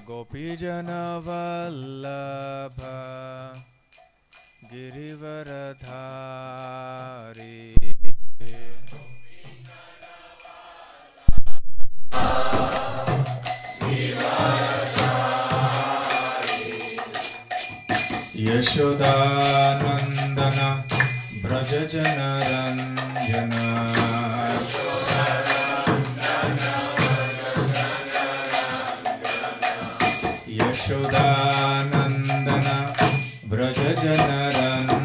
गोपीजनवल्लभ Girivardhari Yashodanandan ब्रजजनरंजन Yashodanandan ब्रजजनरंजन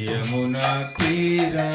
Yamuna Tirah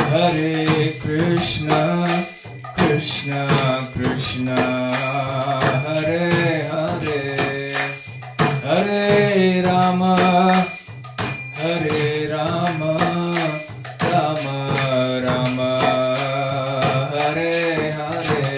Hare Krishna, Krishna Krishna, Hare Hare, Hare Rama, Rama Rama, Hare Hare.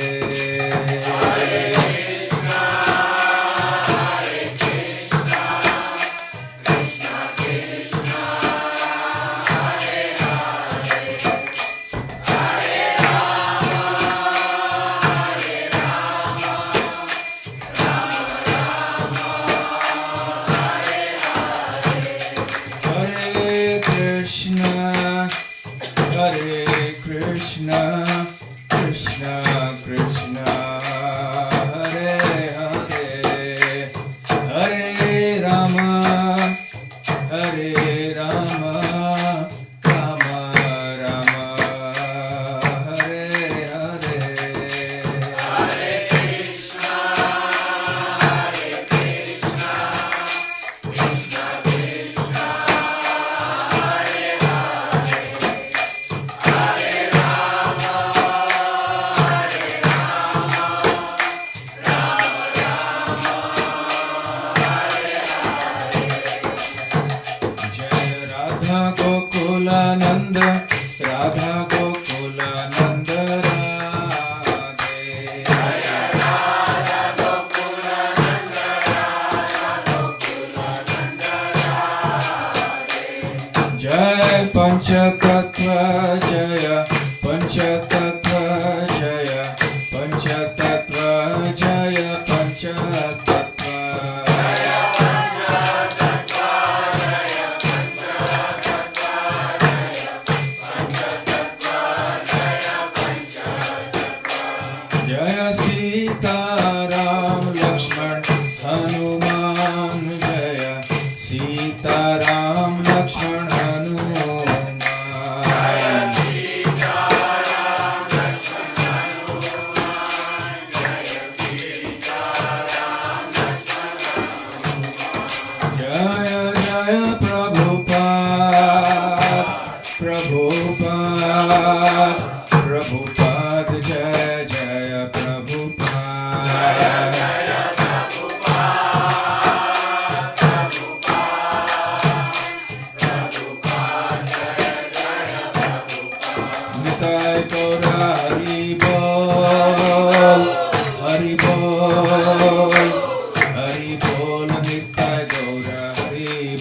bol, Nitai Gaura Hari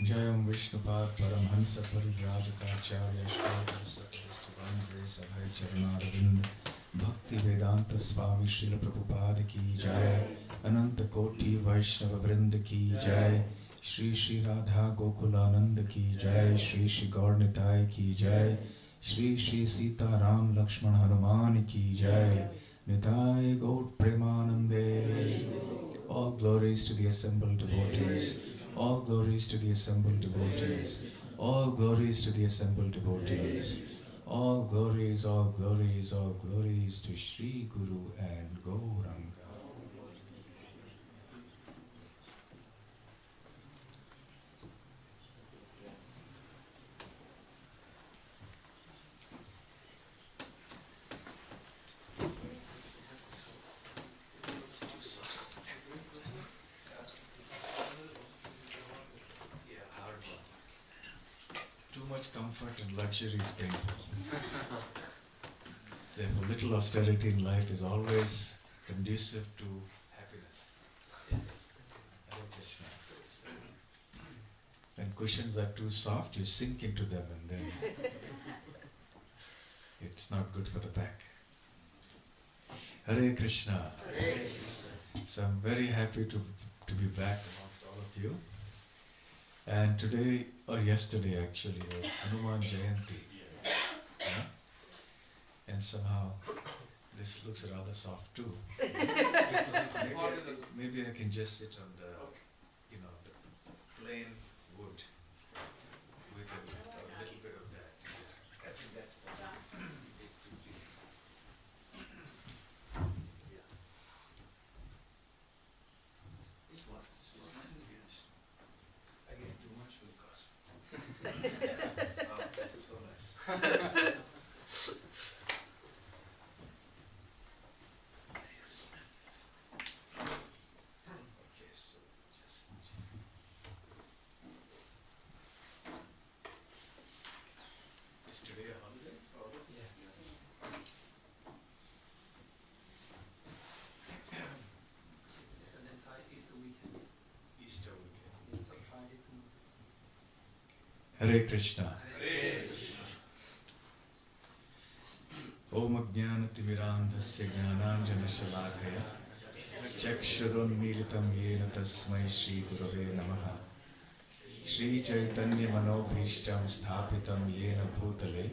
Jayam Vishnupad Paramhansa Parivrajatacharya Shri Sattva Grace Abhay Charanaravind Bhakti Vedanta Swami Srila Prabhupada Ki Jai Ananta Koti Vaishnava Vrinda Ki Jai Shri Shri Radha Gokulananda Ki Jai Shri Shri Gaurnitai Ki Jai Shri Shri Sita Ram Lakshman Hanuman Ki Jai Nitai Gaur Premanande. All glories to the assembled devotees. All glories to the assembled devotees. All glories to the assembled devotees. All glories, all glories, all glories to Shri Guru and Gauranga. Too much comfort and luxury is painful. Therefore, little austerity in life is always conducive to happiness. Hare Krishna. When cushions are too soft, you sink into them and then it's not good for the back. Hare Krishna. So I'm very happy to be back amongst all of you. And today, or yesterday actually, was Hanuman Jayanti. Yeah? And somehow this looks rather soft too. Maybe I can just sit on the, the plain wood with a little bit of that. I think that's fine. This one isn't finished. Again, too much will cost me. Oh, this is so nice. Hare Krishna. Om Ajnanatimmirandhasya Jnananjanashalakaya Chakshurunmilitam Yena Tasmai Shri Gurave Namaha Shri Chaitanya Manobhishtam Sthapitam Yena Bhutale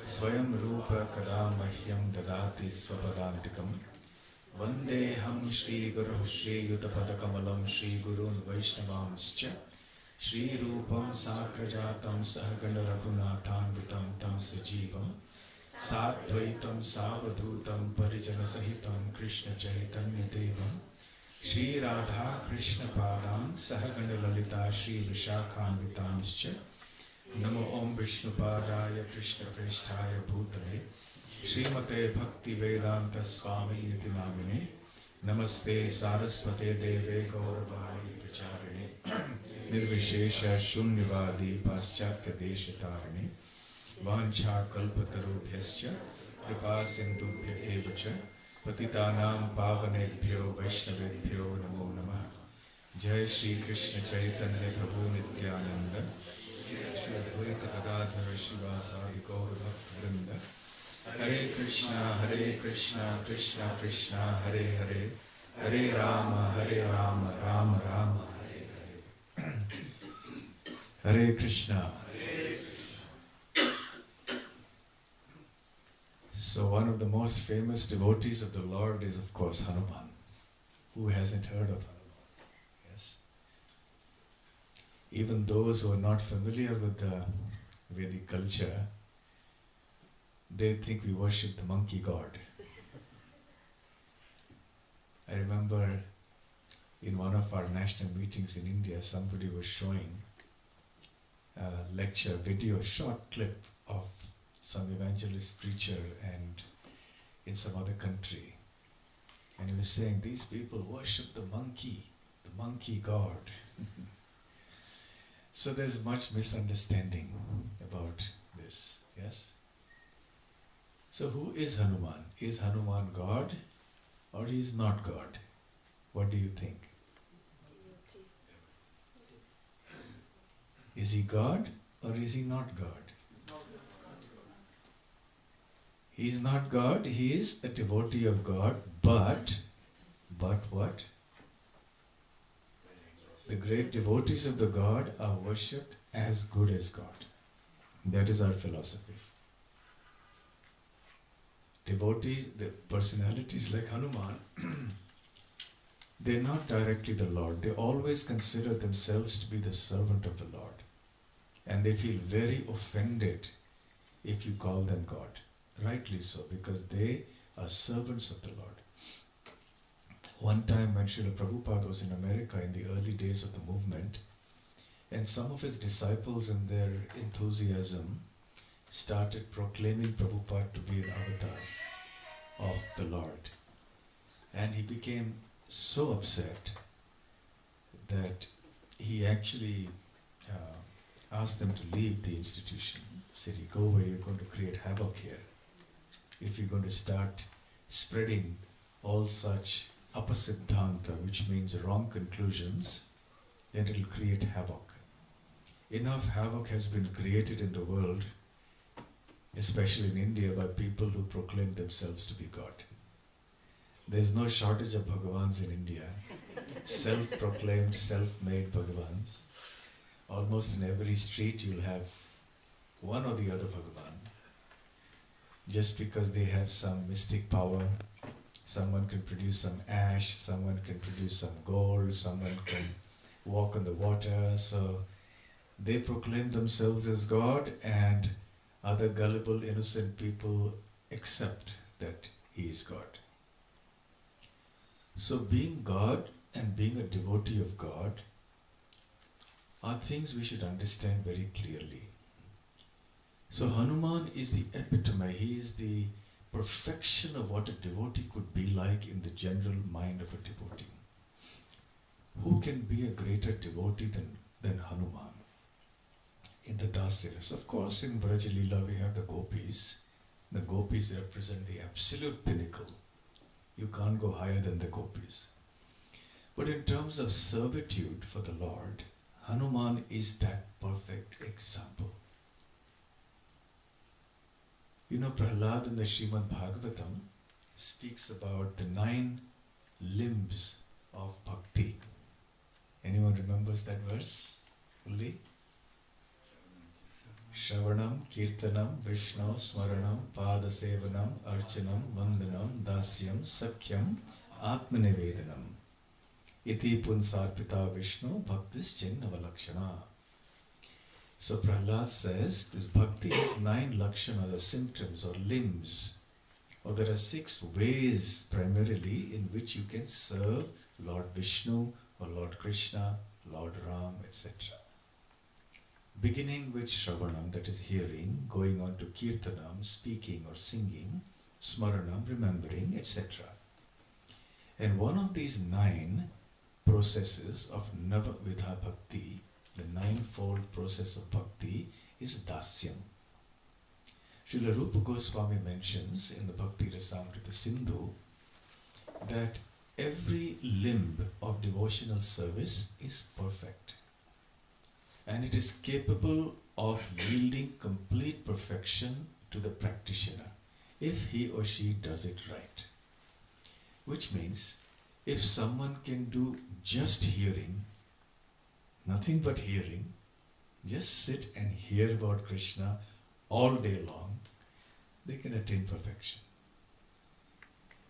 Swayam Rupa Kada Mahyam Dadati Svapadantikam Vandeham Shri Guru Shri Yutapadakamalam Shri Gurun Vaishnavamscha Shri Rupam Sakrajatam Sahagana Raghunathanvitam Tam Sajivam Satvaitam Savadhutam Parijana Sahitam Krishna Chaitanya Devam Shri Radha Krishna Padam Sahagana Lalita Shri Vishakhanvitamscha Namo Om Vishnu Padaya Krishna Presthaya Bhutale Srimate Bhakti Vedanta Swami Niti Namine Namaste Saraswate Deve Gauravani Pracharine Nirvishesha Shunyavadi Paschatya Deshatarine Vancha Kalpatarubhyascha Kripa Sindhubhya Evacha Patitanam Pavanebhyo Vaishnavebhyo Namo Namah Jai Shri Krishna Chaitanya Prabhu Nityananda Shri Advaita Gadadhara Shivasadi Gaura Bhakta Vrinda Hare Krishna, Krishna Krishna, Hare Hare, Hare Rama, Rama Rama, Hare Hare. Hare Krishna. So one of the most famous devotees of the Lord is of course Hanuman. Who hasn't heard of Hanuman? Yes. Even those who are not familiar with the Vedic culture, they think we worship the monkey god. I remember in one of our national meetings in India, somebody was showing a lecture, video, short clip of some evangelist preacher and in some other country. And he was saying, these people worship the monkey. the monkey god. So there's much misunderstanding about this, yes? So who is Hanuman? Is Hanuman God or he is not God? What do you think? Is he God or is he not God? He is not God, he is a devotee of God, but what? The great devotees of the God are worshipped as good as God. That is our philosophy. Devotees, the personalities like Hanuman, they're not directly the Lord. They always consider themselves to be the servant of the Lord. And they feel very offended if you call them God. Rightly so, because they are servants of the Lord. One time when Srila Prabhupada was in America in the early days of the movement, and some of his disciples in their enthusiasm started proclaiming Prabhupada to be an avatar of the Lord. And he became so upset that he actually asked them to leave the institution. He said, "You go away, you're going to create havoc here. If you're going to start spreading all such apasiddhanta, which means wrong conclusions, then it will create havoc. Enough havoc has been created in the world, especially in India, by people who proclaim themselves to be God. There's no shortage of Bhagavans in India, self-proclaimed, self-made Bhagavans. Almost in every street you'll have one or the other Bhagavan. Just because they have some mystic power, someone can produce some ash, someone can produce some gold, someone can walk on the water, so they proclaim themselves as God, and other gullible, innocent people accept that he is God. So being God and being a devotee of God are things we should understand very clearly. So Hanuman is the epitome, he is the perfection of what a devotee could be like in the general mind of a devotee. Who can be a greater devotee than Hanuman? In the Dasiras, of course, in Vraja Leela we have the gopis. The gopis represent the absolute pinnacle. You can't go higher than the gopis. But in terms of servitude for the Lord, Hanuman is that perfect example. You know, Prahlad in the Srimad Bhagavatam speaks about the 9 limbs of bhakti. Anyone remembers that verse fully? Shravanam, Kirtanam, Vishnu, Smaranam, Padasevanam, Archanam, Vandanam, Dasyam, Sakhyam, Atmanivedanam. Iti Punsarpita Vishnu, Bhaktis Chinnava So Prahlad says this bhakti has 9 lakshanas or symptoms or limbs. Or there are 6 ways primarily in which you can serve Lord Vishnu or Lord Krishna, Lord Ram, etc. Beginning with Shravanam, that is hearing, going on to Kirtanam, speaking or singing, Smaranam, remembering, etc. And one of these 9 processes of Navavidha Bhakti, the 9-fold process of Bhakti, is Dasyam. Srila Rupa Goswami mentions in the Bhakti Rasamrita Sindhu that every limb of devotional service is perfect. And it is capable of yielding complete perfection to the practitioner if he or she does it right. Which means, if someone can do just hearing, nothing but hearing, just sit and hear about Krishna all day long, they can attain perfection.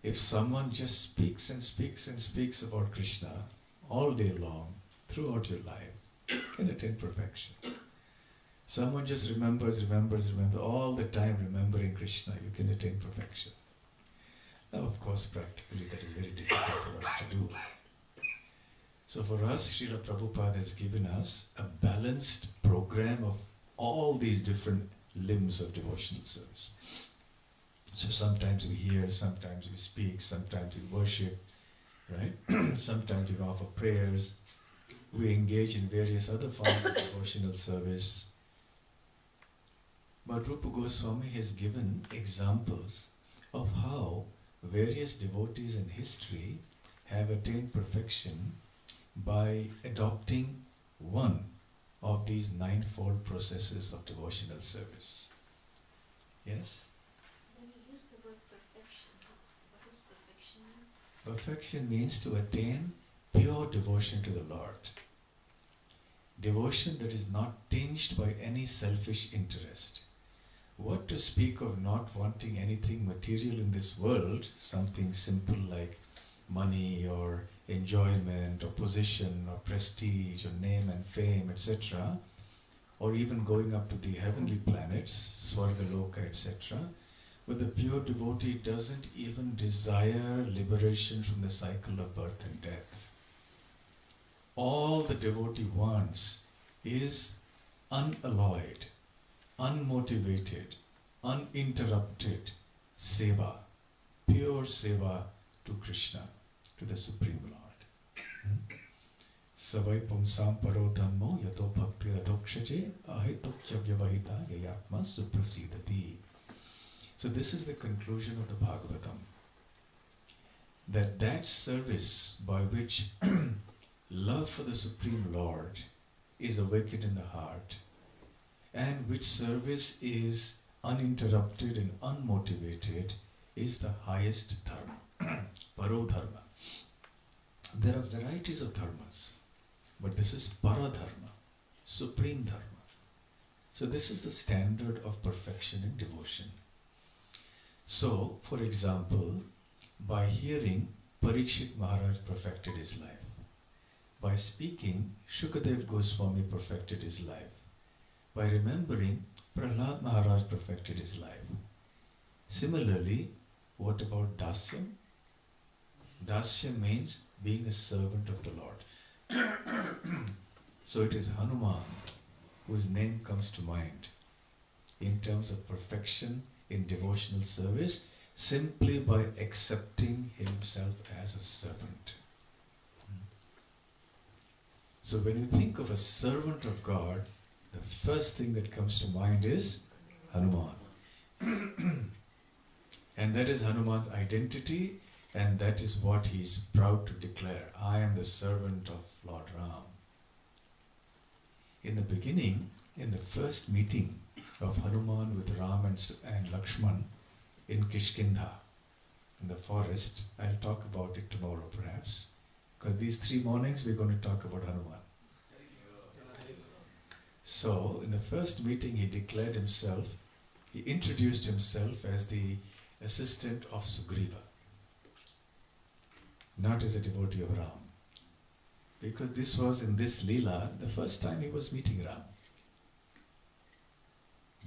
If someone just speaks and speaks and speaks about Krishna all day long, throughout your life, can attain perfection. Someone just remembers all the time remembering Krishna, you can attain perfection. Now of course practically that is very difficult for us to do. So for us, Srila Prabhupada has given us a balanced program of all these different limbs of devotional service. So sometimes we hear, sometimes we speak, sometimes we worship, right? Sometimes we offer prayers, we engage in various other forms of devotional service. But Rupa Goswami has given examples of how various devotees in history have attained perfection by adopting one of these ninefold processes of devotional service. Yes? When you use the word perfection, what does perfection mean? Perfection means to attain pure devotion to the Lord. Devotion that is not tinged by any selfish interest. What to speak of not wanting anything material in this world, something simple like money or enjoyment or position or prestige or name and fame, etc., or even going up to the heavenly planets, Swargaloka, etc. But the pure devotee doesn't even desire liberation from the cycle of birth and death. All the devotee wants is unalloyed, unmotivated, uninterrupted seva, pure seva to Krishna, to the Supreme Lord. Savai pumsam paro dhammo yato bhakti radhokshaje ahitokya vyavahita yayatma suprasidati. So this is the conclusion of the Bhagavatam. That service by which love for the Supreme Lord is awakened in the heart, and which service is uninterrupted and unmotivated, is the highest dharma, paro dharma. There are varieties of dharmas, but this is paradharma, supreme dharma. So this is the standard of perfection in devotion. So, for example, by hearing, Parikshit Maharaj perfected his life. By speaking, Shukadev Goswami perfected his life. By remembering, Prahlad Maharaj perfected his life. Similarly, what about Dasyam? Dasyam means being a servant of the Lord. So it is Hanuman whose name comes to mind in terms of perfection in devotional service, simply by accepting himself as a servant. So when you think of a servant of God, the first thing that comes to mind is Hanuman. And that is Hanuman's identity, and that is what he is proud to declare. I am the servant of Lord Ram. In the beginning, in the first meeting of Hanuman with Ram and Lakshman in Kishkindha, in the forest, I'll talk about it tomorrow perhaps, because these 3 mornings we're going to talk about Hanuman. So, in the first meeting he declared himself, he introduced himself as the assistant of Sugriva, not as a devotee of Ram. Because this was in this Leela the first time he was meeting Ram.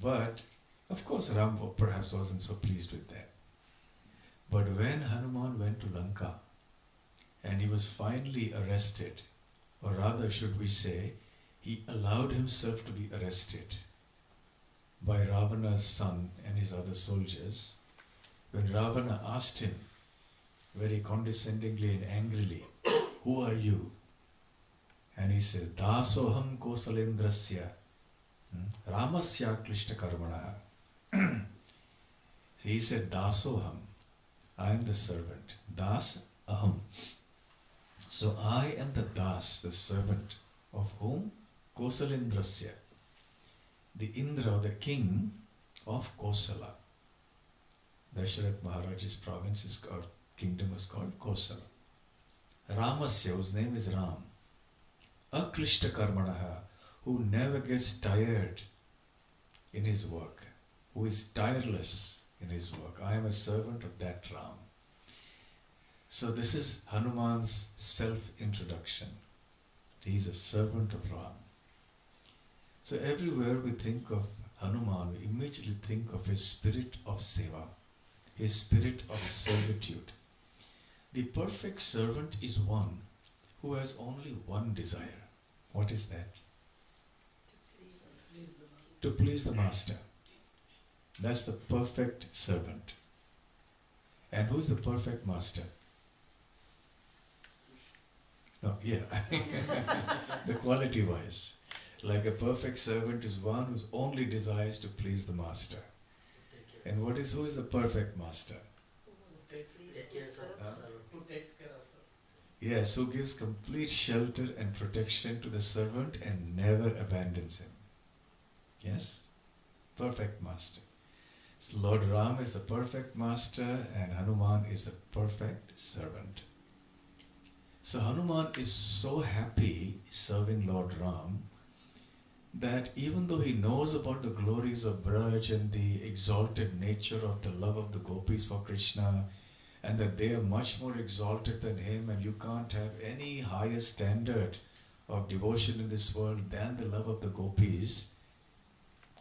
But, of course, Ram perhaps wasn't so pleased with that. But when Hanuman went to Lanka and he was finally arrested, or rather should we say, he allowed himself to be arrested by Ravana's son and his other soldiers, when Ravana asked him very condescendingly and angrily, "Who are you?" And he said, "Dasoham Kosalendrasya Ramasya Klishta Karmana." He said, "Dasoham, I am the servant. Das aham." So I am the Das, the servant of whom? Kosalendrasya, the Indra, the king of Kosala. Dasharath Maharaj's province is called, kingdom is called Kosala. Ramasya, whose name is Ram. Aklishta Karmanaha, who never gets tired in his work, who is tireless in his work. I am a servant of that Ram. So this is Hanuman's self-introduction. He is a servant of Ram. So everywhere we think of Hanuman, we immediately think of his spirit of seva, his spirit of servitude. The perfect servant is one who has only one desire. What is that? To please the master. That's the perfect servant. And who's the perfect master? No, yeah. The quality wise. Like a perfect servant is one who only desires to please the master. And who is the perfect master? Who takes care of us? Yes, who gives complete shelter and protection to the servant and never abandons him. Yes? Perfect master. So Lord Ram is the perfect master and Hanuman is the perfect servant. So Hanuman is so happy serving Lord Ram that even though he knows about the glories of Braj and the exalted nature of the love of the gopis for Krishna, and that they are much more exalted than him, and you can't have any higher standard of devotion in this world than the love of the gopis.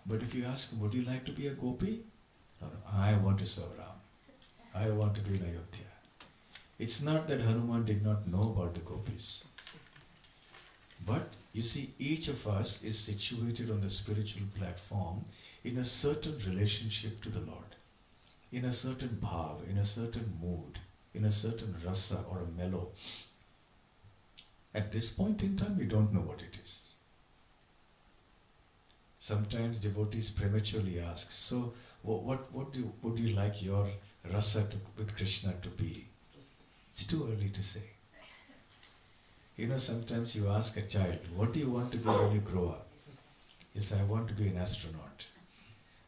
But if you ask him, would you like to be a gopi? No, no, I want to serve Ram. I want to be in Ayodhya. It's not that Hanuman did not know about the gopis. But you see, each of us is situated on the spiritual platform in a certain relationship to the Lord, in a certain bhav, in a certain mood, in a certain rasa or a mellow. At this point in time, we don't know what it is. Sometimes devotees prematurely ask, so would you like your rasa with Krishna to be? It's too early to say. You know, sometimes you ask a child, what do you want to be when you grow up? He'll say, I want to be an astronaut.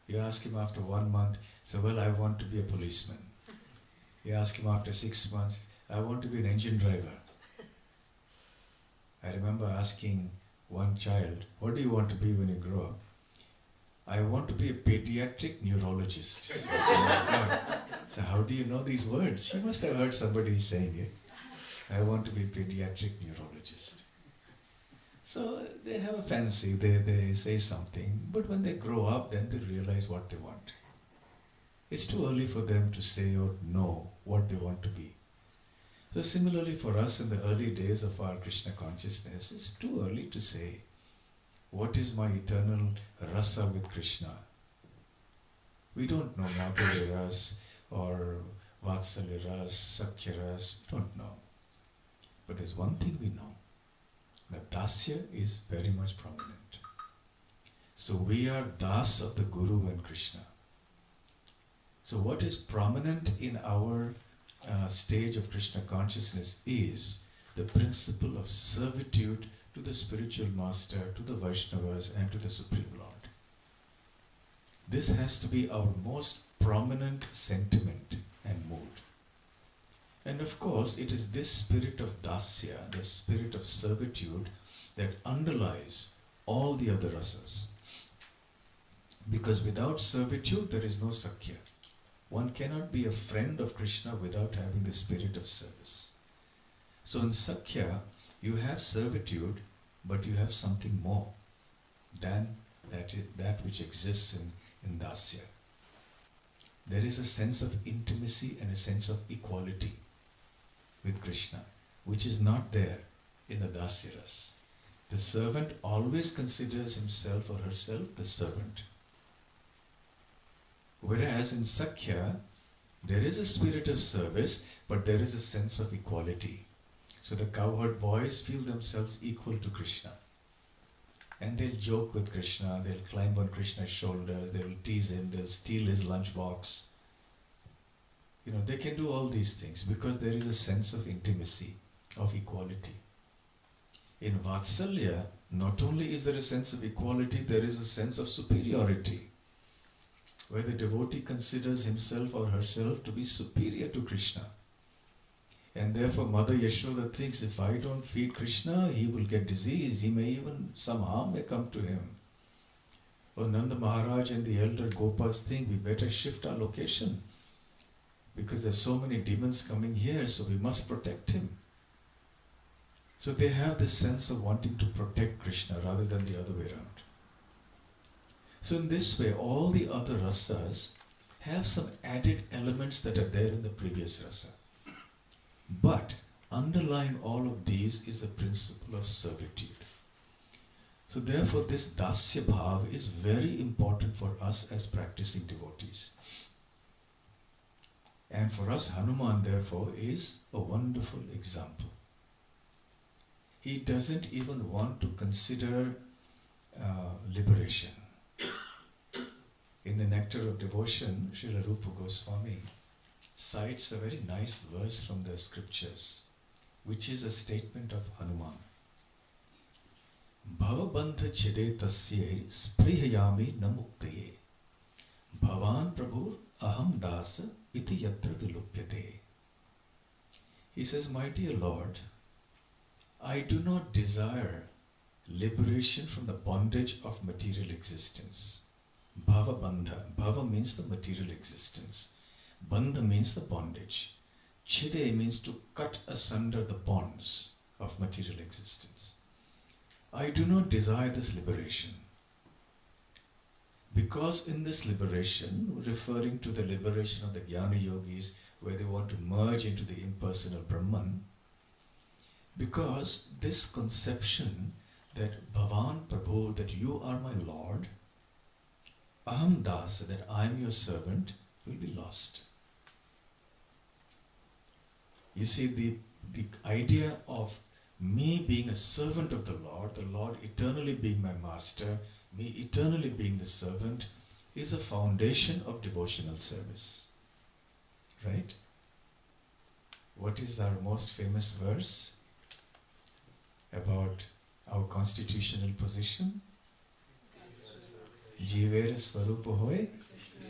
You ask him after 1 month, so well, I want to be a policeman. You ask him after 6 months, I want to be an engine driver. I remember asking one child, what do you want to be when you grow up? I want to be a pediatric neurologist. I said, oh my God. So how do you know these words? You must have heard somebody saying it. I want to be a pediatric neurologist. So they have a fancy, they say something, but when they grow up, then they realize what they want. It's too early for them to say or know what they want to be. So similarly for us in the early days of our Krishna consciousness, it's too early to say, what is my eternal rasa with Krishna? We don't know Madhurya Ras or Vatsalya Ras, Sakhya Ras, we don't know. But there's one thing we know, that Dasya is very much prominent. So we are Das of the Guru and Krishna. So what is prominent in our stage of Krishna consciousness is the principle of servitude to the spiritual master, to the Vaishnavas and to the Supreme Lord. This has to be our most prominent sentiment and mood. And of course, it is this spirit of dasya, the spirit of servitude, that underlies all the other rasas. Because without servitude, there is no sakhya. One cannot be a friend of Krishna without having the spirit of service. So in sakhya, you have servitude, but you have something more than that which exists in dasya. There is a sense of intimacy and a sense of equality with Krishna, which is not there in the dasya ras. The servant always considers himself or herself the servant. Whereas in sakhya, there is a spirit of service, but there is a sense of equality. So the cowherd boys feel themselves equal to Krishna. And they'll joke with Krishna, they'll climb on Krishna's shoulders, they'll tease him, they'll steal his lunchbox. You know, they can do all these things because there is a sense of intimacy, of equality. In Vatsalya, not only is there a sense of equality, there is a sense of superiority, where the devotee considers himself or herself to be superior to Krishna. And therefore Mother Yashoda thinks, if I don't feed Krishna, he will get disease, he may even, some harm may come to him. Or Nanda Maharaj and the elder Gopas think, we better shift our location, because there's so many demons coming here, so we must protect him. So they have this sense of wanting to protect Krishna rather than the other way around. So in this way, all the other rasas have some added elements that are there in the previous rasa. But underlying all of these is the principle of servitude. So therefore this dasya bhav is very important for us as practicing devotees. And for us, Hanuman therefore is a wonderful example. he doesn't even want to consider liberation. In the Nectar of Devotion, Srila Rupa Goswami cites a very nice verse from the scriptures, which is a statement of Hanuman. Bhavabandha chide tasye sprihayami namuktaye bhavan prabhur aham dasa iti yatra vilupyate. He says, my dear Lord, I do not desire liberation from the bondage of material existence. Bhava bandha. Bhava means the material existence. Bandha means the bondage. Chide means to cut asunder the bonds of material existence. I do not desire this liberation. Because in this liberation, referring to the liberation of the Jnana Yogis, where they want to merge into the impersonal Brahman, because this conception that Bhavan Prabhu, that you are my Lord, Aham Dasa, that I am your servant, will be lost. You see, the idea of me being a servant of the Lord eternally being my master, me eternally being the servant, is a foundation of devotional service. Right? What is our most famous verse about our constitutional position? Jivera Swarupa Hoy,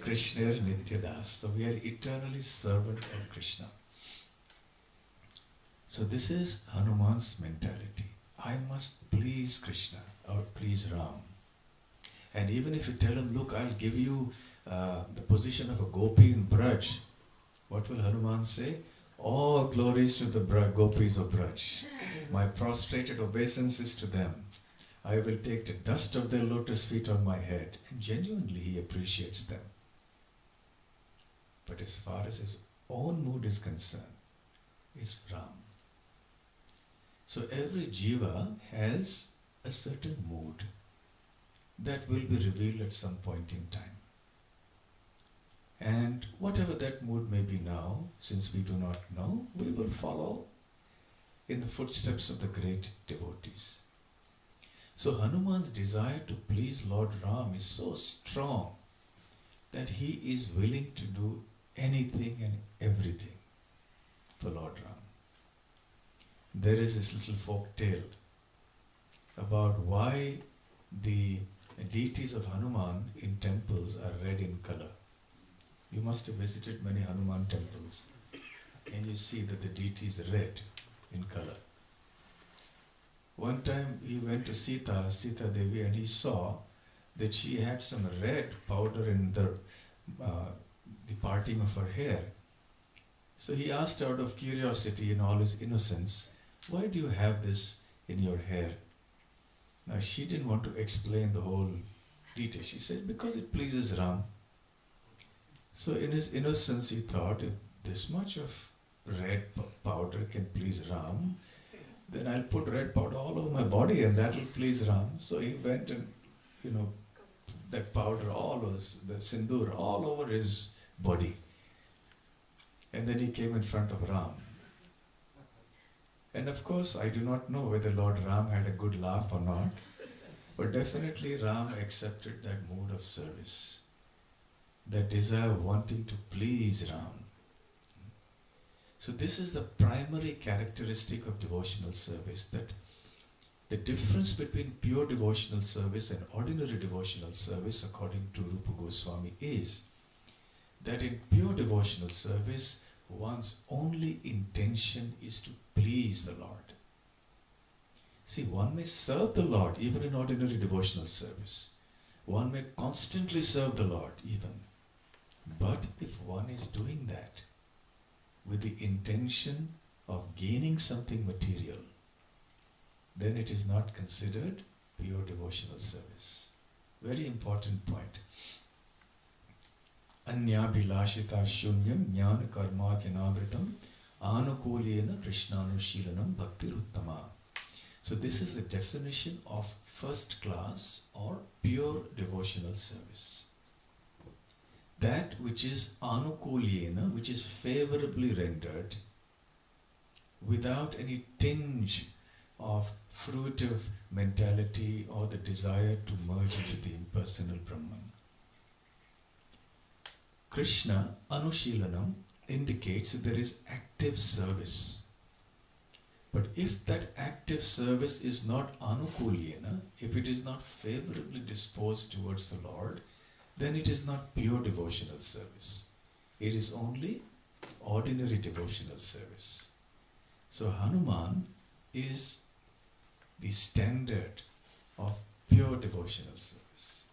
Krishna Nityadas. So we are eternally servant of Krishna. So this is Hanuman's mentality. I must please Krishna or please Ram. And even if you tell him, look, I'll give you the position of a gopi in Braj, what will Hanuman say? All glories to the gopis of Braj. My prostrated obeisance to them. I will take the dust of their lotus feet on my head. And genuinely he appreciates them. But as far as his own mood is concerned, is Ram. So every jiva has a certain mood that will be revealed at some point in time. And whatever that mood may be now, since we do not know, we will follow in the footsteps of the great devotees. So Hanuman's desire to please Lord Ram is so strong that he is willing to do anything and everything for Lord Ram. There is this little folk tale about why the deities of Hanuman in temples are red in color. You must have visited many Hanuman temples and you see that the deity is red in color. One time he went to Sita Devi, and he saw that she had some red powder in the parting of her hair. So he asked out of curiosity in all his innocence, why do you have this in your hair? Now she didn't want to explain the whole detail. She said, because it pleases Ram. So in his innocence he thought, if this much of red powder can please Ram, then I'll put red powder all over my body and that will please Ram. So he went and, that powder all over, the sindoor all over his body. And then he came in front of Ram. And of course, I do not know whether Lord Ram had a good laugh or not, but definitely Ram accepted that mood of service, that desire of wanting to please Ram. So this is the primary characteristic of devotional service, that the difference between pure devotional service and ordinary devotional service, according to Rupa Goswami, is that in pure devotional service, one's only intention is to please the Lord. See, one may serve the Lord even in ordinary devotional service. One may constantly serve the Lord even. But if one is doing that with the intention of gaining something material, then it is not considered pure devotional service. Very important point. Anyabhilashita shunyam jnana karma kyanavritam anukulyena krishnanushilanam bhakti uttama. So this is the definition of first class or pure devotional service. That which is anukulyena, which is favorably rendered, without any tinge of fruitive mentality or the desire to merge into the impersonal Brahman. Krishna, Anushilanam, indicates that there is active service. But if that active service is not anukulyena, if it is not favorably disposed towards the Lord, then it is not pure devotional service. It is only ordinary devotional service. So Hanuman is the standard of pure devotional service,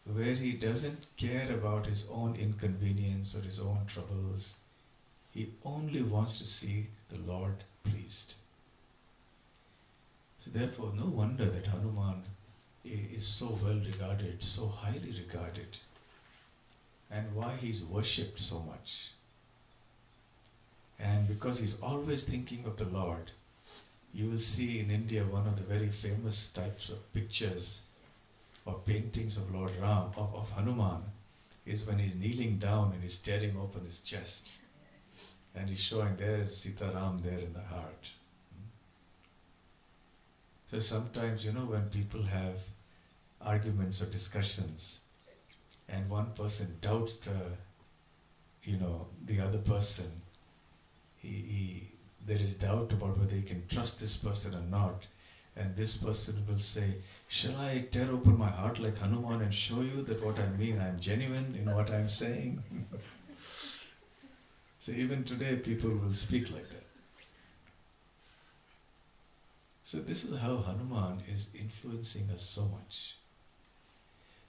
where he doesn't care about his own inconvenience or his own troubles. He only wants to see the Lord pleased. So therefore, no wonder that Hanuman is so well regarded, so highly regarded, and why he is worshipped so much. And because he's always thinking of the Lord, you will see in India one of the very famous types of pictures or paintings of Lord Ram, of Hanuman, is when he's kneeling down and he's tearing open his chest. And he's showing there is Sita Ram there in the heart. So sometimes, when people have arguments or discussions and one person doubts the other person, there is doubt about whether he can trust this person or not, and this person will say, shall I tear open my heart like Hanuman and show you that what I mean, I'm genuine in what I'm saying? So even today people will speak like that. So this is how Hanuman is influencing us so much.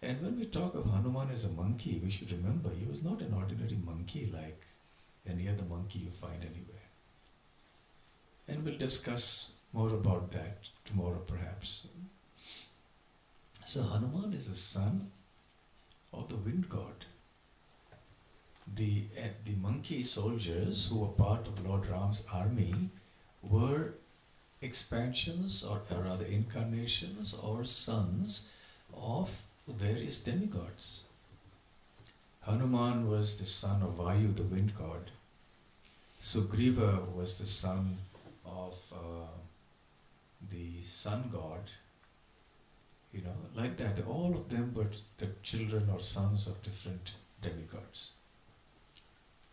And when we talk of Hanuman as a monkey, we should remember he was not an ordinary monkey like any other monkey you find anywhere. And we'll discuss more about that tomorrow perhaps. So Hanuman is the son of the wind god. The monkey soldiers who were part of Lord Ram's army were expansions or rather incarnations or sons of various demigods. Hanuman was the son of Vayu, the wind god. Sugriva was the son of the sun god. Like that. All of them were the children or sons of different demigods.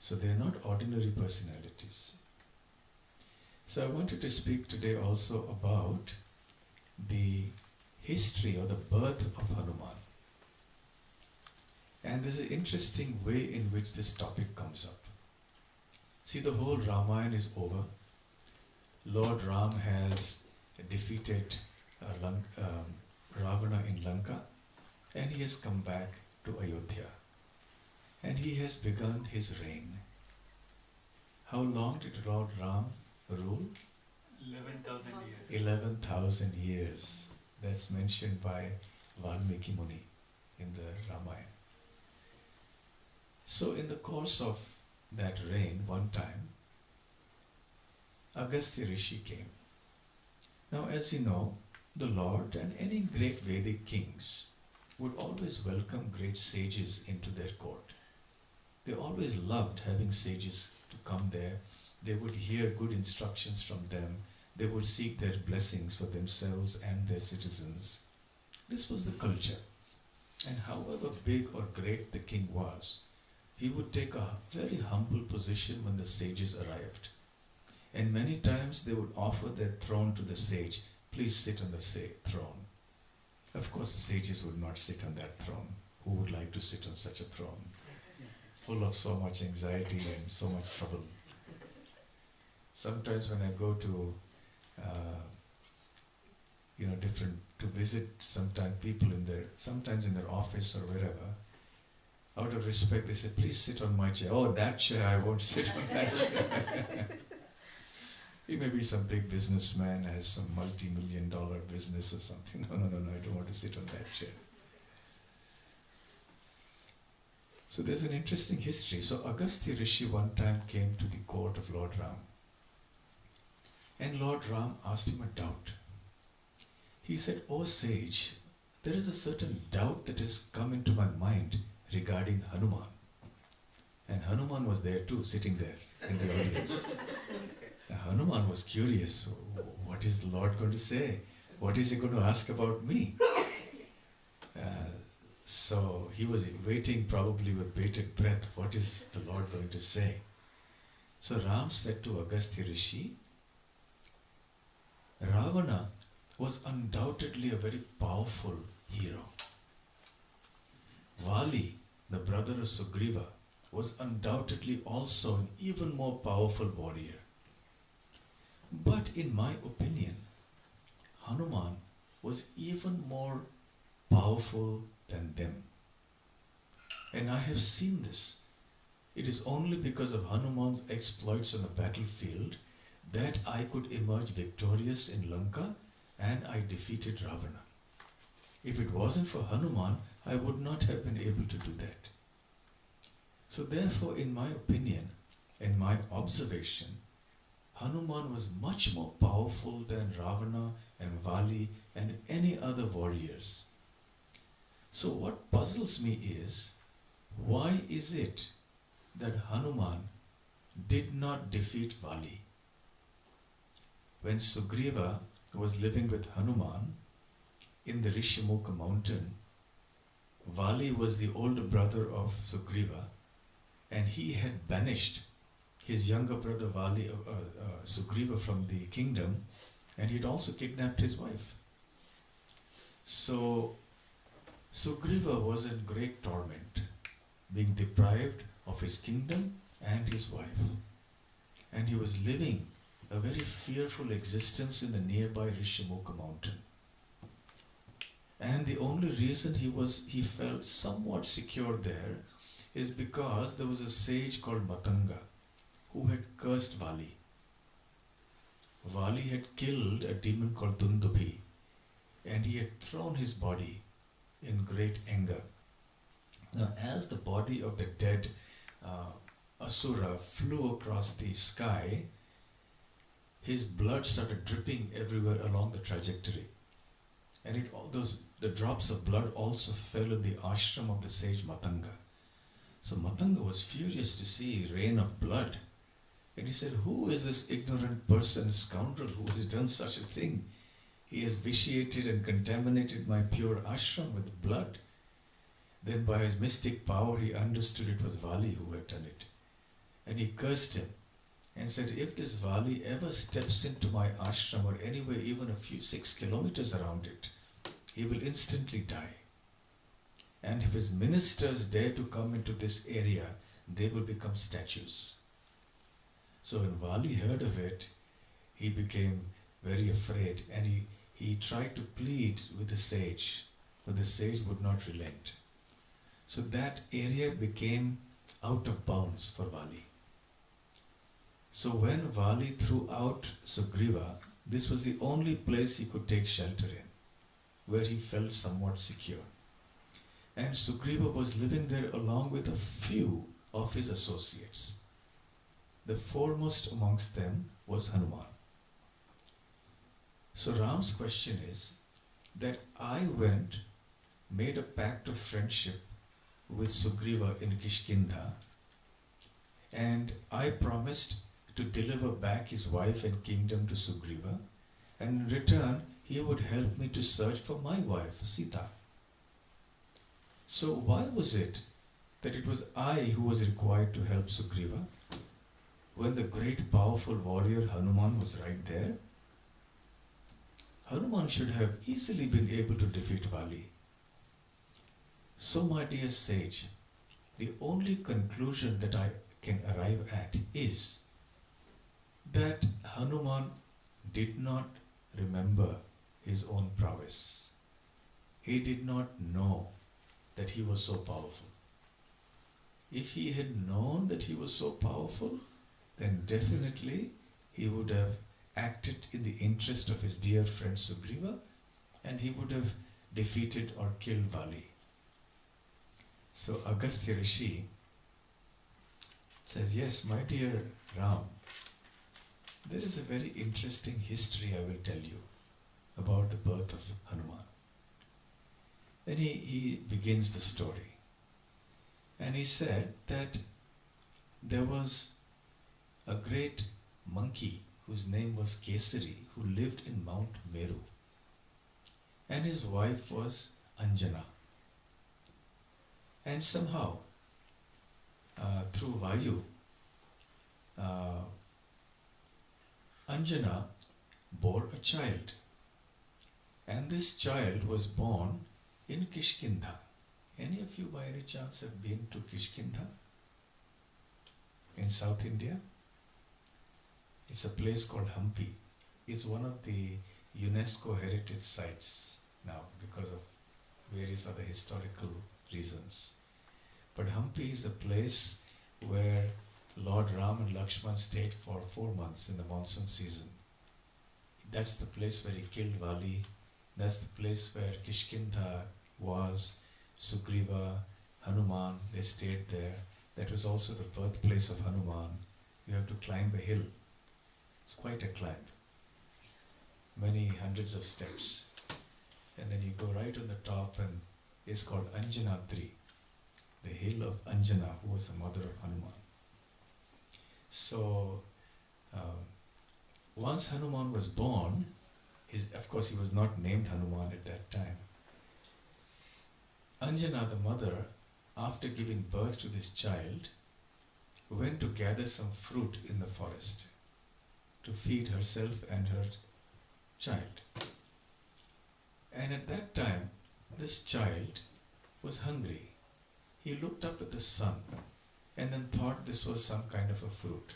So they are not ordinary personalities. So I wanted to speak today also about the history or the birth of Hanuman. And there's an interesting way in which this topic comes up. See, the whole Ramayana is over. Lord Ram has defeated Ravana in Lanka, and he has come back to Ayodhya. And he has begun his reign. How long did Lord Ram rule? 11,000 years. 11,000 years. That's mentioned by Valmiki Muni in the Ramayana. So in the course of that reign, one time, Agastya Rishi came. Now as you know, the Lord and any great Vedic kings would always welcome great sages into their court. They always loved having sages to come there. They would hear good instructions from them. They would seek their blessings for themselves and their citizens. This was the culture. And however big or great the king was, he would take a very humble position when the sages arrived. And many times they would offer their throne to the sage. Please sit on the throne. Of course the sages would not sit on that throne. Who would like to sit on such a throne? Full of so much anxiety and so much trouble. Sometimes when I go to to visit sometimes people sometimes in their office or wherever, out of respect they say, please sit on my chair. Oh, that chair, I won't sit on that chair. He may be some big businessman, has some multi-million-dollar business or something. No, I don't want to sit on that chair. So there's an interesting history. So Agastya Rishi one time came to the court of Lord Ram. And Lord Ram asked him a doubt. He said, "O sage, there is a certain doubt that has come into my mind regarding Hanuman." And Hanuman was there too, sitting there in the audience. Hanuman was curious. What is the Lord going to say? What is he going to ask about me? So he was waiting probably with bated breath. What is the Lord going to say? So Ram said to Agastya Rishi, Ravana was undoubtedly a very powerful hero. Vali, the brother of Sugriva, was undoubtedly also an even more powerful warrior. But in my opinion, Hanuman was even more powerful than them. And I have seen this. It is only because of Hanuman's exploits on the battlefield that I could emerge victorious in Lanka and I defeated Ravana. If it wasn't for Hanuman, I would not have been able to do that. So therefore, in my opinion and my observation, Hanuman was much more powerful than Ravana and Vali and any other warriors. So what puzzles me is, why is it that Hanuman did not defeat Vali? When Sugriva was living with Hanuman in the Rishimuka mountain, Vali was the older brother of Sugriva, and he had banished his younger brother Vali, Sugriva, from the kingdom, and he had also kidnapped his wife. So Sugriva was in great torment, being deprived of his kingdom and his wife. And he was living a very fearful existence in the nearby Rishimuka mountain. And the only reason he felt somewhat secure there is because there was a sage called Matanga who had cursed Vali. Vali had killed a demon called Dundubhi, and he had thrown his body in great anger. Now, as the body of the dead Asura flew across the sky, his blood started dripping everywhere along the trajectory. And the drops of blood also fell in the ashram of the sage Matanga. So Matanga was furious to see rain of blood. And he said, who is this ignorant person, scoundrel, who has done such a thing? He has vitiated and contaminated my pure ashram with blood. Then by his mystic power he understood it was Vali who had done it. And he cursed him and said, if this Vali ever steps into my ashram or anywhere even a few 6 kilometers around it, he will instantly die. And if his ministers dare to come into this area, they will become statues. So when Vali heard of it, he became very afraid, and he tried to plead with the sage, but the sage would not relent. So that area became out of bounds for Vali. So when Vali threw out Sugriva, this was the only place he could take shelter in, where he felt somewhat secure. And Sugriva was living there along with a few of his associates. The foremost amongst them was Hanuman. So Ram's question is that I made a pact of friendship with Sugriva in Kishkinda, and I promised to deliver back his wife and kingdom to Sugriva, and in return he would help me to search for my wife, Sita. So why was it that it was I who was required to help Sugriva when the great powerful warrior Hanuman was right there? Hanuman should have easily been able to defeat Vali. So my dear sage, the only conclusion that I can arrive at is that Hanuman did not remember his own prowess. He did not know that he was so powerful. If he had known that he was so powerful, then definitely he would have acted in the interest of his dear friend Sugriva, and he would have defeated or killed Vali. So Agastya Rishi says, yes, my dear Ram, there is a very interesting history I will tell you about the birth of Hanuman. Then he begins the story. And he said that there was a great monkey whose name was Kesari, who lived in Mount Meru. And his wife was Anjana. And somehow, through Vayu, Anjana bore a child. And this child was born in Kishkindha. Any of you by any chance have been to Kishkindha in South India? It's a place called Hampi. It's one of the UNESCO heritage sites now because of various other historical reasons. But Hampi is the place where Lord Ram and Lakshman stayed for 4 months in the monsoon season. That's the place where he killed Vali. That's the place where Kishkindha was, Sugriva, Hanuman, they stayed there. That was also the birthplace of Hanuman. You have to climb a hill. It's quite a climb. Many hundreds of steps. And then you go right on the top and it's called Anjanadri, the hill of Anjana, who was the mother of Hanuman. So, once Hanuman was born, of course he was not named Hanuman at that time. Anjana, the mother, after giving birth to this child, went to gather some fruit in the forest to feed herself and her child. And at that time, this child was hungry. He looked up at the sun and then thought this was some kind of a fruit.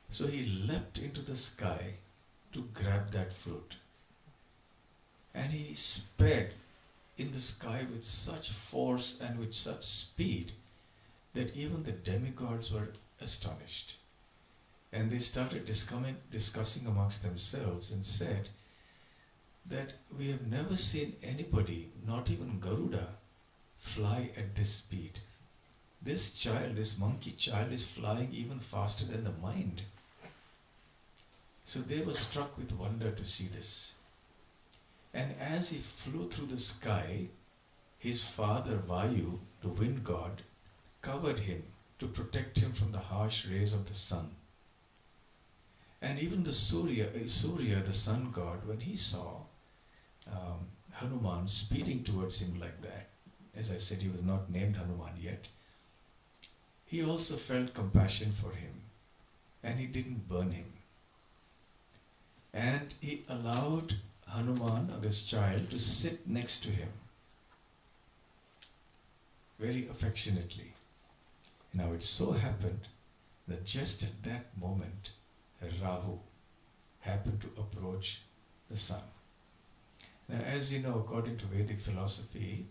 So he leapt into the sky to grab that fruit. And he sped in the sky with such force and with such speed that even the demigods were astonished. And they started discussing amongst themselves and said that we have never seen anybody, not even Garuda, fly at this speed. This child, this monkey child, is flying even faster than the mind. So they were struck with wonder to see this. And as he flew through the sky, his father Vayu, the wind god, covered him to protect him from the harsh rays of the sun. And even the Surya, the sun god, when he saw Hanuman speeding towards him like that, as I said, he was not named Hanuman yet, he also felt compassion for him and he didn't burn him. And he allowed Hanuman, or this child, to sit next to him very affectionately. Now it so happened that just at that moment, Rahu happened to approach the sun. Now, as you know, according to Vedic philosophy,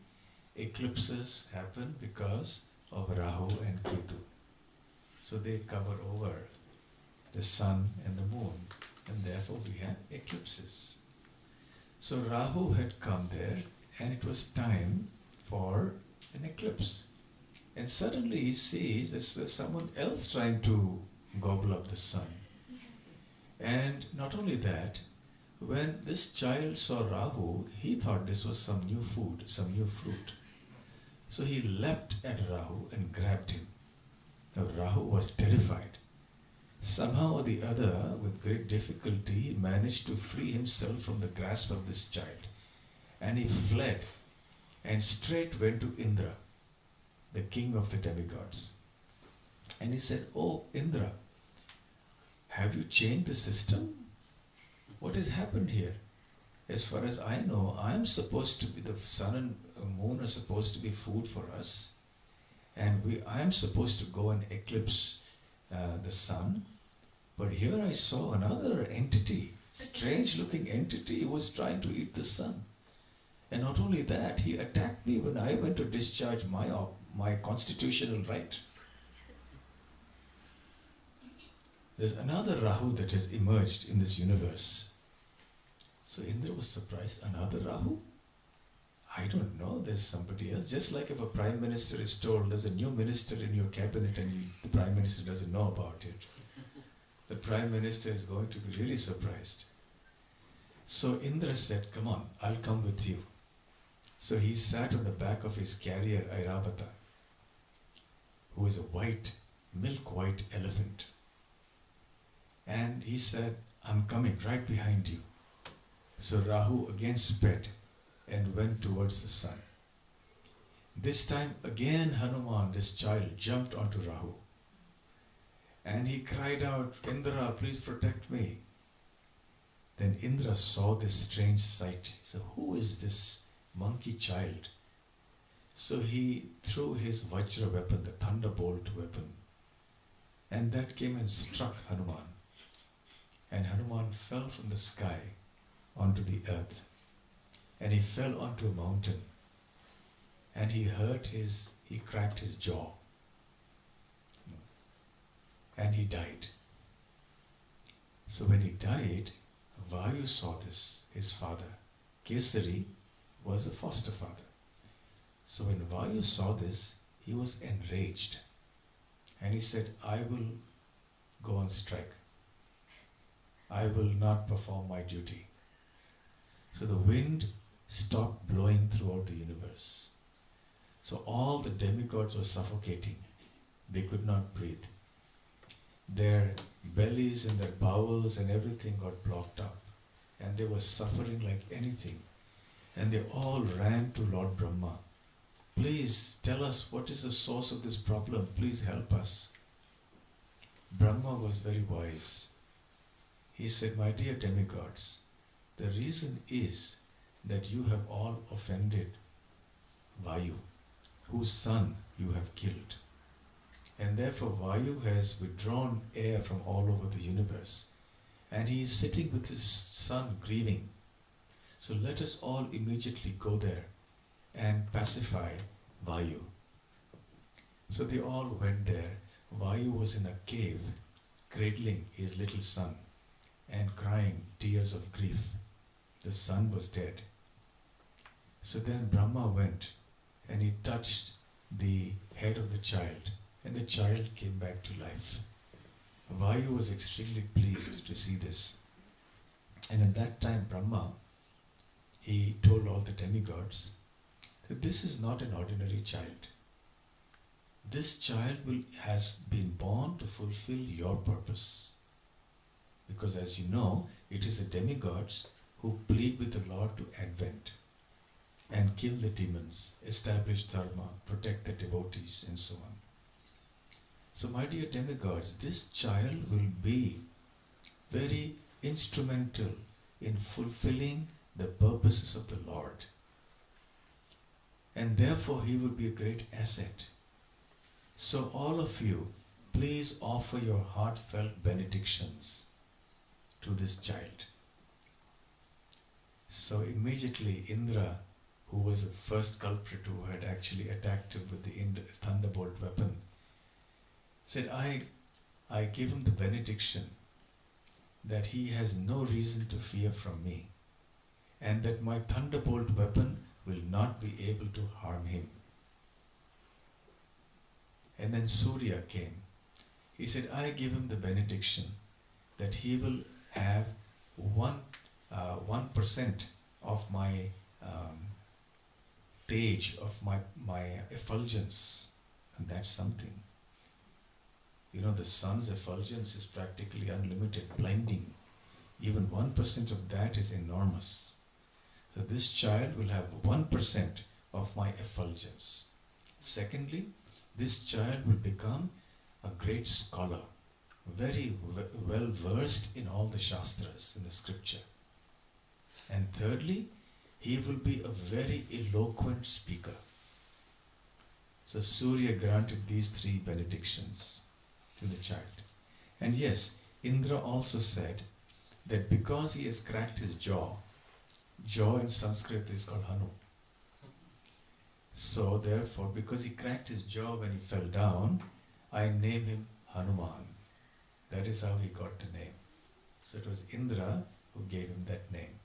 eclipses happen because of Rahu and Ketu. So they cover over the sun and the moon, and therefore we have eclipses. So Rahu had come there, and it was time for an eclipse. And suddenly he sees there's someone else trying to gobble up the sun. And not only that, when this child saw Rahu, he thought this was some new food, some new fruit. So he leapt at Rahu and grabbed him. Now Rahu was terrified. Somehow or the other, with great difficulty, he managed to free himself from the grasp of this child. And he fled and straight went to Indra, the king of the demigods. And he said, "Oh Indra, have you changed the system? What has happened here? As far as I know, I am supposed to be, the sun and moon are supposed to be food for us. And I am supposed to go and eclipse the sun. But here I saw another entity, strange looking entity who was trying to eat the sun. And not only that, he attacked me when I went to discharge my constitutional right." There's another Rahu that has emerged in this universe. So Indra was surprised. Another Rahu? I don't know, there's somebody else. Just like if a prime minister is told there's a new minister in your cabinet and the prime minister doesn't know about it, the prime minister is going to be really surprised. So Indra said, "Come on, I'll come with you." So he sat on the back of his carrier Airavata, who is a white, milk white elephant. And he said, I'm coming right behind you. So Rahu again sped and went towards the sun. This time again Hanuman, this child, jumped onto Rahu. And he cried out, Indra, please protect me. Then Indra saw this strange sight. He said, who is this monkey child? So he threw his Vajra weapon, the thunderbolt weapon. And that came and struck Hanuman. And Hanuman fell from the sky onto the earth. And he fell onto a mountain. And he cracked his jaw. And he died. So when he died, Vayu saw this, his father. Kesari was the foster father. So when Vayu saw this, he was enraged. And he said, I will go on strike. I will not perform my duty. So the wind stopped blowing throughout the universe. So all the demigods were suffocating. They could not breathe. Their bellies and their bowels and everything got blocked up. And they were suffering like anything. And they all ran to Lord Brahma. Please tell us what is the source of this problem. Please help us. Brahma was very wise. He said, my dear demigods, the reason is that you have all offended Vayu, whose son you have killed. And therefore Vayu has withdrawn air from all over the universe. And he is sitting with his son grieving. So let us all immediately go there and pacify Vayu. So they all went there. Vayu was in a cave, cradling his little son and crying tears of grief. The son was dead. So then Brahma went and he touched the head of the child, and the child came back to life. Vayu was extremely pleased to see this. And at that time Brahma, he told all the demigods that this is not an ordinary child. This child has been born to fulfill your purpose. Because as you know, it is the demigods who plead with the Lord to advent and kill the demons, establish dharma, protect the devotees, and so on. So my dear demigods, this child will be very instrumental in fulfilling the purposes of the Lord. And therefore he will be a great asset. So all of you, please offer your heartfelt benedictions to this child. So immediately Indra, who was the first culprit who had actually attacked him with the thunderbolt weapon, said, I give him the benediction that he has no reason to fear from me, and that my thunderbolt weapon will not be able to harm him. And then Surya came. He said, I give him the benediction that he will have 1% of my tej, of my effulgence. And that's something. You know, the sun's effulgence is practically unlimited, blinding. Even 1% of that is enormous. So this child will have 1% of my effulgence. Secondly, this child will become a great scholar, very well versed in all the shastras, in the scripture. And thirdly, he will be a very eloquent speaker. So Surya granted these three benedictions to the child. And yes, Indra also said that because he has cracked his jaw in Sanskrit is called Hanu. So therefore, because he cracked his jaw when he fell down, I name him Hanuman. That is how he got the name. So it was Indra who gave him that name.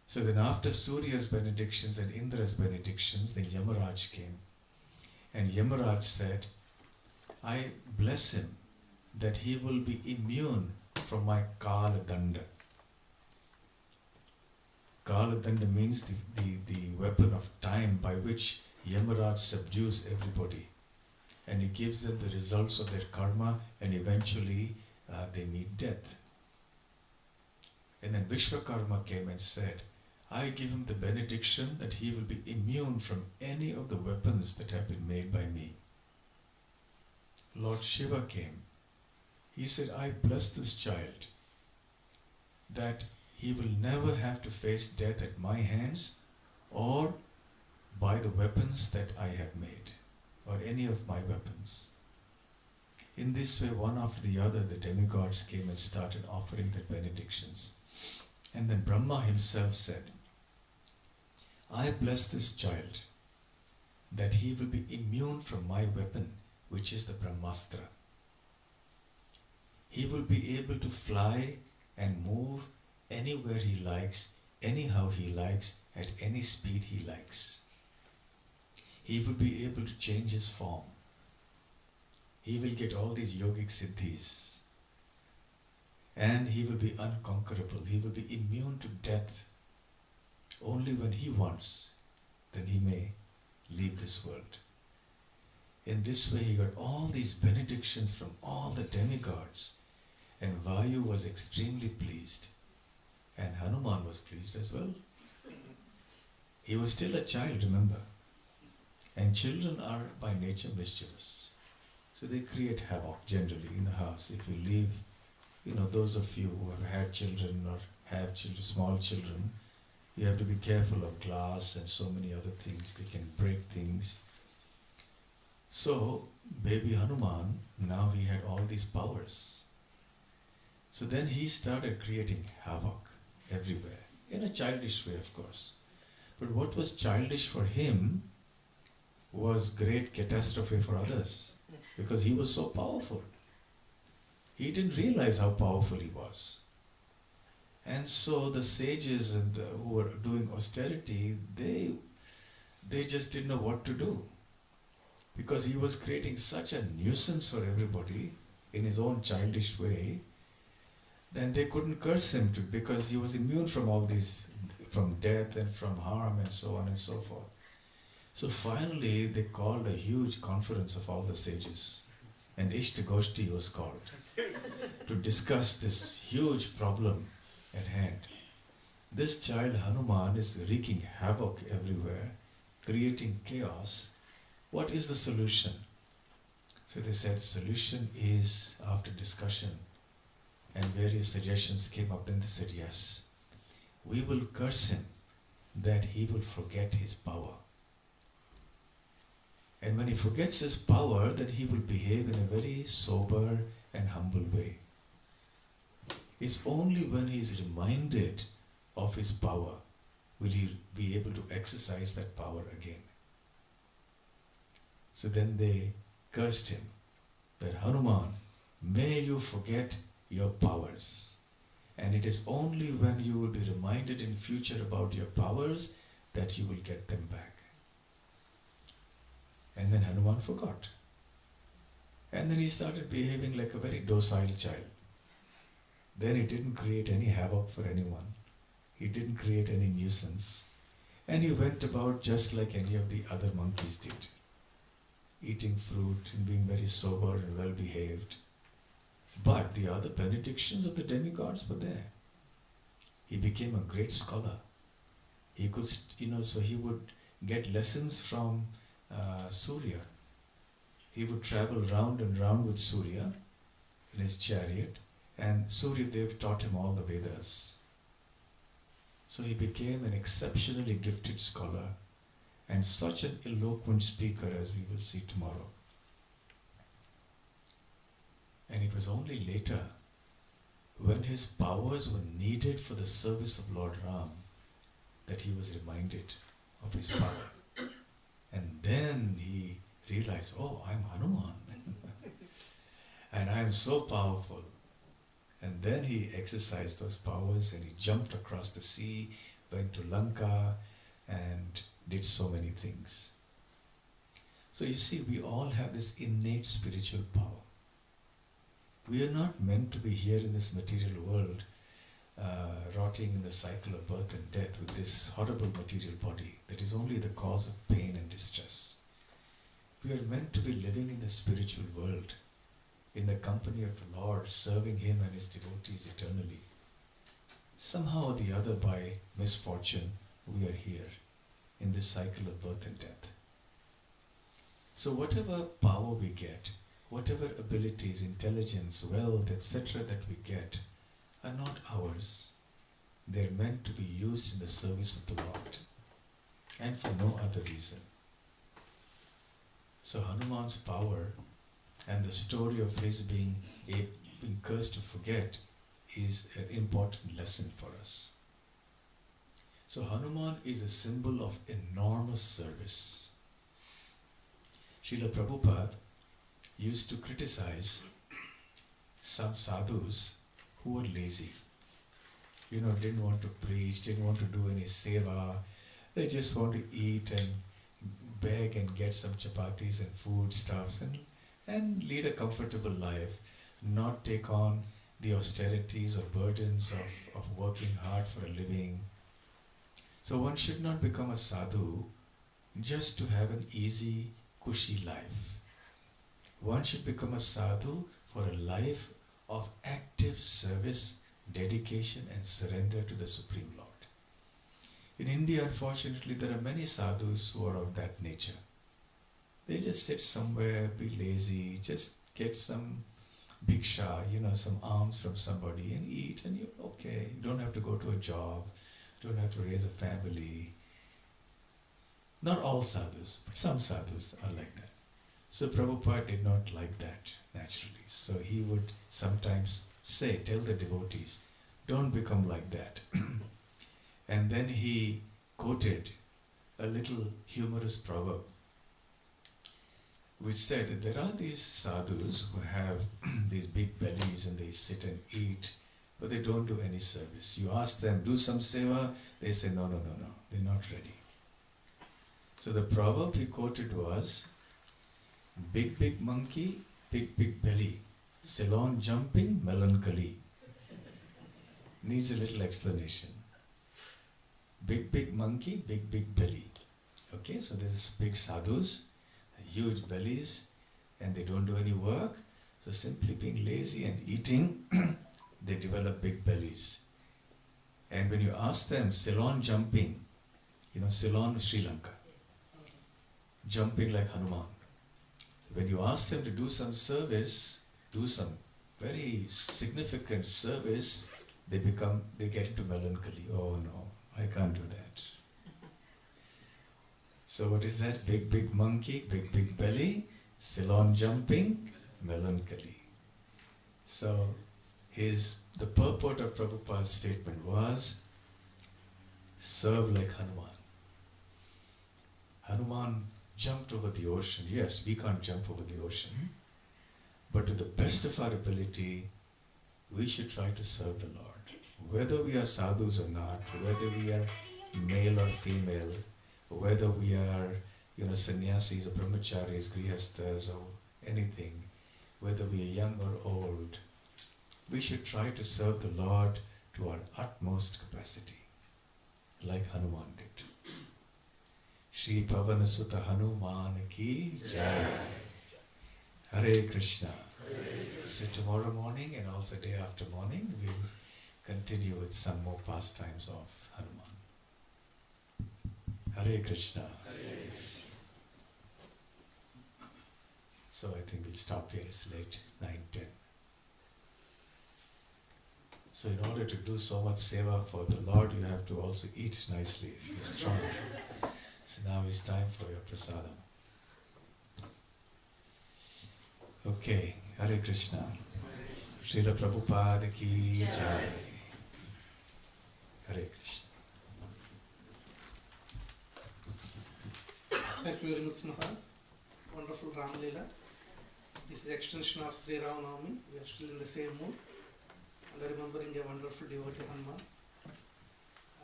So then after Surya's benedictions and Indra's benedictions, then Yamaraj came. And Yamaraj said, I bless him that he will be immune from my Kala Danda. Kala Danda means the weapon of time by which Yamaraj subdues everybody. And he gives them the results of their karma, and eventually they meet death. And then Vishwakarma came and said, I give him the benediction that he will be immune from any of the weapons that have been made by me. Lord Shiva came. He said, I bless this child that he will never have to face death at my hands or by the weapons that I have made, or any of my weapons. In this way, one after the other, the demigods came and started offering their benedictions. And then Brahma himself said, I bless this child that he will be immune from my weapon, which is the Brahmastra. He will be able to fly and move anywhere he likes, anyhow he likes, at any speed he likes. He will be able to change his form. He will get all these yogic siddhis. And he will be unconquerable. He will be immune to death. Only when he wants, then he may leave this world. In this way he got all these benedictions from all the demigods. And Vayu was extremely pleased. And Hanuman was pleased as well. He was still a child, remember. And children are by nature mischievous. So they create havoc generally in the house. If you leave, those of you who have had children or have children, small children, you have to be careful of glass and so many other things. They can break things. So, baby Hanuman, now he had all these powers. So then he started creating havoc everywhere, in a childish way, of course. But what was childish for him was great catastrophe for others, because he was so powerful. He didn't realize how powerful he was. And so the sages and who were doing austerity, they just didn't know what to do. Because he was creating such a nuisance for everybody in his own childish way, then they couldn't curse him because he was immune from all these, from death and from harm and so on and so forth. So finally they called a huge conference of all the sages, and ISKCON was called to discuss this huge problem at hand. This child Hanuman is wreaking havoc everywhere, creating chaos. What is the solution? So they said the solution is, after discussion and various suggestions came up, then they said, yes, we will curse him that he will forget his power. And when he forgets his power, then he will behave in a very sober and humble way. It's only when he is reminded of his power will he be able to exercise that power again. So then they cursed him that, Hanuman, may you forget your powers. And it is only when you will be reminded in future about your powers that you will get them back. And then Hanuman forgot. And then he started behaving like a very docile child. Then he didn't create any havoc for anyone. He didn't create any nuisance. And he went about just like any of the other monkeys did, eating fruit and being very sober and well behaved. But the other benedictions of the demigods were there. He became a great scholar. He could, so he would get lessons from Surya. He would travel round and round with Surya in his chariot, and Surya Dev taught him all the Vedas. So he became an exceptionally gifted scholar and such an eloquent speaker, as we will see tomorrow. And it was only later, when his powers were needed for the service of Lord Ram, that he was reminded of his power. And then he realized, oh, I'm Hanuman. And I'm so powerful. And then he exercised those powers and he jumped across the sea, went to Lanka and did so many things. So you see, we all have this innate spiritual power. We are not meant to be here in this material world, rotting in the cycle of birth and death with this horrible material body that is only the cause of pain and distress. We are meant to be living in the spiritual world, in the company of the Lord, serving Him and His devotees eternally. Somehow or the other, by misfortune, we are here in this cycle of birth and death. So whatever power we get, whatever abilities, intelligence, wealth, etc. that we get are not ours. They're meant to be used in the service of the Lord and for no other reason. So Hanuman's power and the story of his being cursed to forget is an important lesson for us. So Hanuman is a symbol of enormous service. Srila Prabhupada used to criticize some sadhus who were lazy. Didn't want to preach, didn't want to do any seva. They just want to eat and beg and get some chapatis and foodstuffs and lead a comfortable life, not take on the austerities or burdens of working hard for a living. So one should not become a sadhu just to have an easy, cushy life. One should become a sadhu for a life of active service, dedication and surrender to the Supreme Lord. In India, unfortunately, there are many sadhus who are of that nature. They just sit somewhere, be lazy, just get some bhiksha, some alms from somebody and eat, and you're okay. You don't have to go to a job, don't have to raise a family. Not all sadhus, but some sadhus are like that. So Prabhupada did not like that naturally. So he would sometimes tell the devotees, don't become like that. And then he quoted a little humorous proverb which said that there are these sadhus who have these big bellies and they sit and eat, but they don't do any service. You ask them, do some seva, they say, no, they're not ready. So the proverb he quoted was, big monkey, big belly, Ceylon jumping, melancholy. Needs a little explanation. Big monkey, big belly. Okay, so there's big sadhus, huge bellies, and they don't do any work. So simply being lazy and eating, they develop big bellies. And when you ask them, Ceylon jumping, Ceylon, Sri Lanka, jumping like Hanuman. When you ask them to do some service, do some very significant service, they get into melancholy. Oh no, I can't do that. So what is that? Big monkey, big belly, Ceylon jumping, melancholy. So the purport of Prabhupada's statement was, serve like Hanuman. Hanuman jumped over the ocean. Yes, we can't jump over the ocean. But to the best of our ability, we should try to serve the Lord. Whether we are sadhus or not, whether we are male or female, whether we are, sannyasis or brahmacharis, grihasthas or anything, whether we are young or old, we should try to serve the Lord to our utmost capacity, like Hanuman did. Shri Pavanasuta Hanuman ki Jai. Hare Krishna. So tomorrow morning and also day after morning, we'll continue with some more pastimes of Hanuman. Hare Krishna. So I think we'll stop here. It's late, 9:10. So in order to do so much seva for the Lord, you have to also eat nicely, be strong. So now it's time for your prasadam. Okay, Hare Krishna. Srila Prabhupada ki Jai. Hare Krishna. Thank you very much, Maharaj. Wonderful Ram Leela. This is extension of Sri Ram Navami. We are still in the same mood. And remembering a wonderful devotee Hanuman.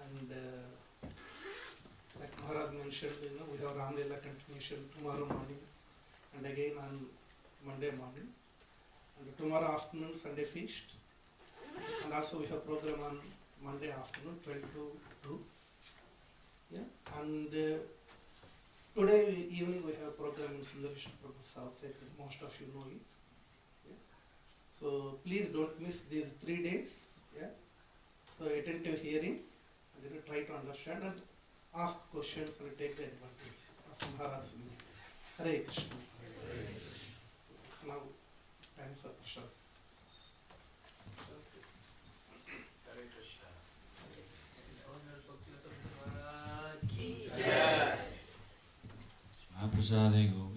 And like Maharaj mentioned, we have Ram Leela continuation tomorrow morning and again on Monday morning. And tomorrow afternoon, Sunday feast. And also we have program on Monday afternoon, 12 to 2. Yeah. And today evening we have program in Sundar Vishnu Prabhu's house. Most of you know it. Yeah. So please don't miss these 3 days. Yeah. So attentive hearing and you know, try to understand and ask questions and take the advantage of Maharaj's meaning. Hare Krishna. It's now time for Prashad. Hare Krishna. Mahaprasade Go